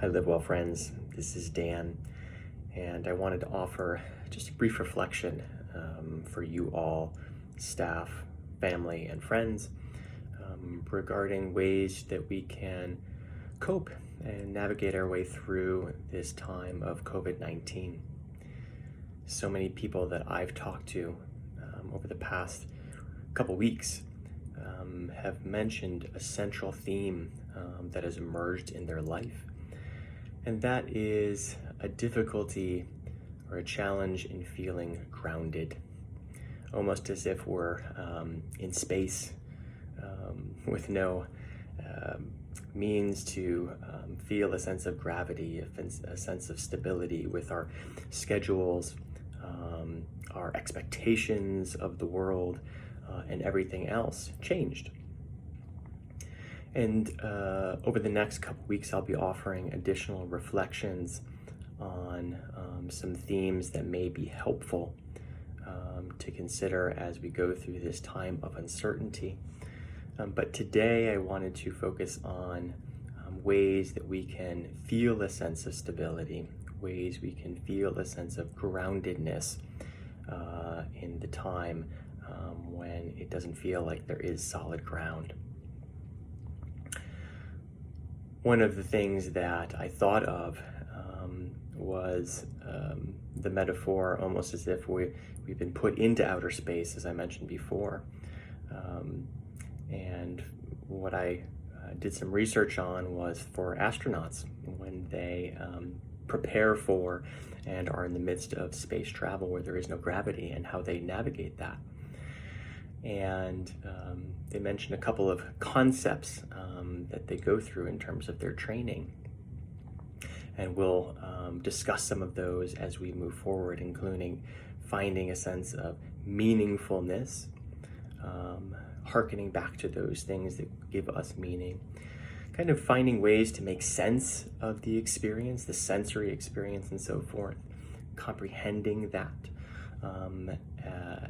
Hi, LiveWell friends. This is Dan, and I wanted to offer just a brief reflection for you all, staff, family, and friends, regarding ways that we can cope and navigate our way through this time of COVID-19. So many people that I've talked to over the past couple weeks have mentioned a central theme that has emerged in their life. And that is a difficulty or a challenge in feeling grounded, almost as if we're in space with no means to feel a sense of gravity, a sense of stability with our schedules, our expectations of the world, and everything else changed. And over the next couple weeks, I'll be offering additional reflections on some themes that may be helpful to consider as we go through this time of uncertainty. But today I wanted to focus on ways that we can feel a sense of stability, ways we can feel a sense of groundedness in the time when it doesn't feel like there is solid ground. One of the things that I thought of was the metaphor, almost as if we've been put into outer space, as I mentioned before. And what I did some research on was for astronauts when they prepare for and are in the midst of space travel where there is no gravity, and how they navigate that. And they mentioned a couple of concepts that they go through in terms of their training. And we'll discuss some of those as we move forward, including finding a sense of meaningfulness, hearkening back to those things that give us meaning, kind of finding ways to make sense of the experience, the sensory experience and so forth, comprehending that,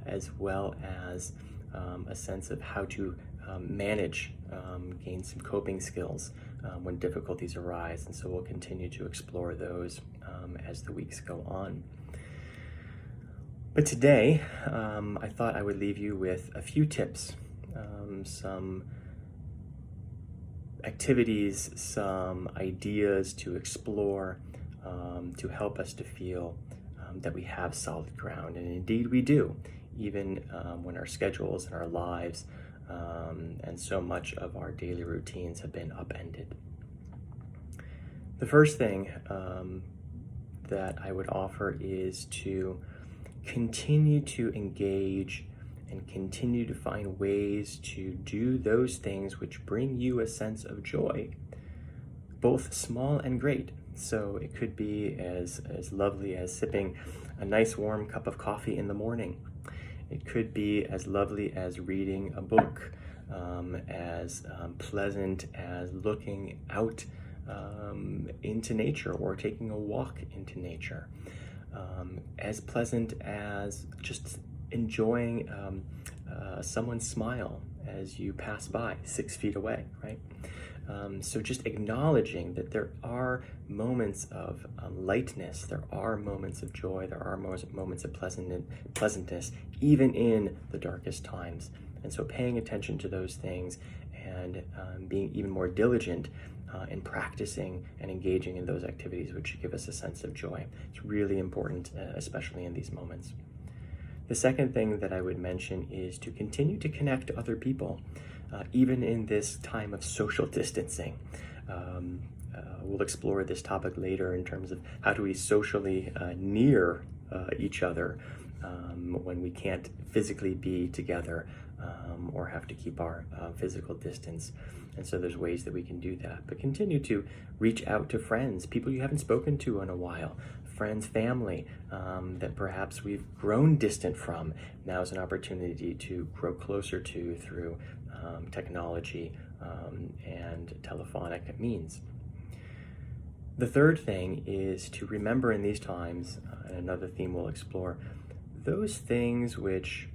as well as a sense of how to manage, gain some coping skills when difficulties arise. And so we'll continue to explore those as the weeks go on. But today, I thought I would leave you with a few tips, some activities, some ideas to explore to help us to feel that we have solid ground. And indeed we do, even when our schedules and our lives and so much of our daily routines have been upended. The first thing that I would offer is to continue to engage and continue to find ways to do those things which bring you a sense of joy, both small and great. So it could be as lovely as sipping a nice warm cup of coffee in the morning. It could be as lovely as reading a book, as pleasant as looking out into nature or taking a walk into nature, as pleasant as just enjoying someone's smile as you pass by 6 feet away, right? So just acknowledging that there are moments of lightness, there are moments of joy, there are moments of pleasantness, even in the darkest times. And so paying attention to those things and being even more diligent in practicing and engaging in those activities which give us a sense of joy. It's really important, especially in these moments. The second thing that I would mention is to continue to connect to other people, even in this time of social distancing. We'll explore this topic later in terms of how do we socially near each other when we can't physically be together or have to keep our physical distance. And so there's ways that we can do that. But continue to reach out to friends, people you haven't spoken to in a while, friends, family that perhaps we've grown distant from. Now is an opportunity to grow closer to through technology and telephonic means. The third thing is to remember in these times, and another theme we'll explore, those things which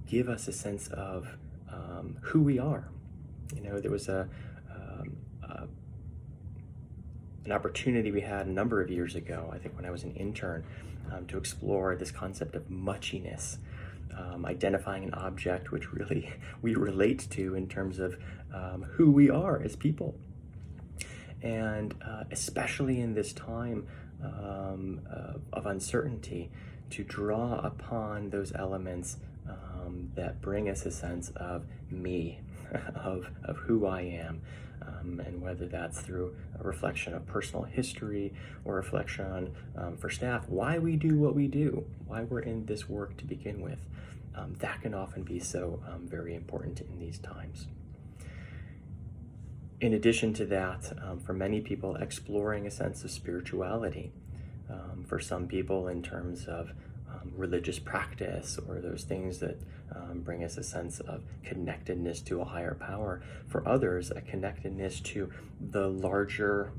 give us a sense of who we are. You know, there was a an opportunity we had a number of years ago, I think when I was an intern, to explore this concept of muchiness, identifying an object which really we relate to in terms of who we are as people. And especially in this time of uncertainty, to draw upon those elements that bring us a sense of me, of who I am, and whether that's through a reflection of personal history or reflection on, for staff, why we do what we do, why we're in this work to begin with. That can often be so very important in these times. In addition to that, for many people, exploring a sense of spirituality. For some people, in terms of religious practice or those things that bring us a sense of connectedness to a higher power. For others, a connectedness to the larger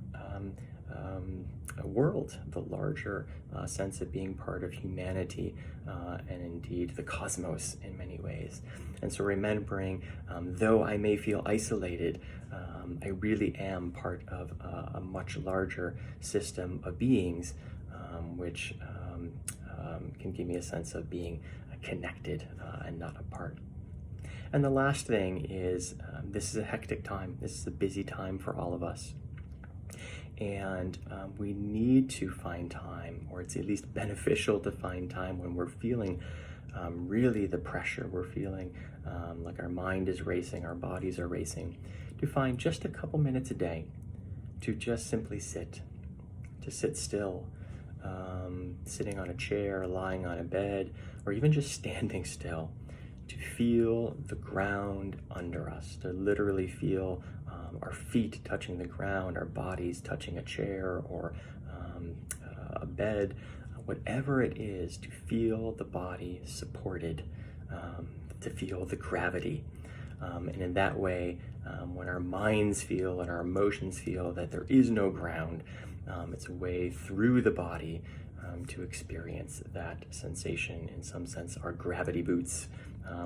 world, the larger sense of being part of humanity and indeed the cosmos in many ways. And so remembering, though I may feel isolated, I really am part of a much larger system of beings, which can give me a sense of being connected and not apart. And the last thing is, this is a hectic time. This is a busy time for all of us. And we need to find time, or it's at least beneficial to find time when we're feeling really the pressure, we're feeling like our mind is racing, our bodies are racing, to find just a couple minutes a day to just simply sit, to sit still, sitting on a chair, lying on a bed, or even just standing still, to feel the ground under us, to literally feel our feet touching the ground, our bodies touching a chair or a bed, whatever it is, to feel the body supported, to feel the gravity. And in that way, when our minds feel and our emotions feel that there is no ground, it's a way through the body to experience that sensation, in some sense, our gravity boots,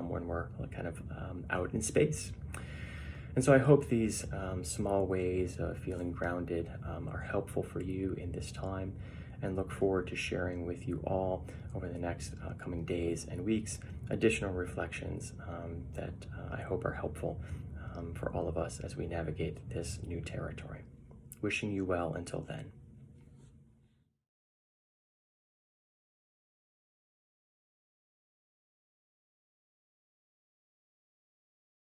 when we're kind of out in space. And so I hope these small ways of feeling grounded are helpful for you in this time, and look forward to sharing with you all over the next coming days and weeks additional reflections that I hope are helpful for all of us as we navigate this new territory. Wishing you well until then.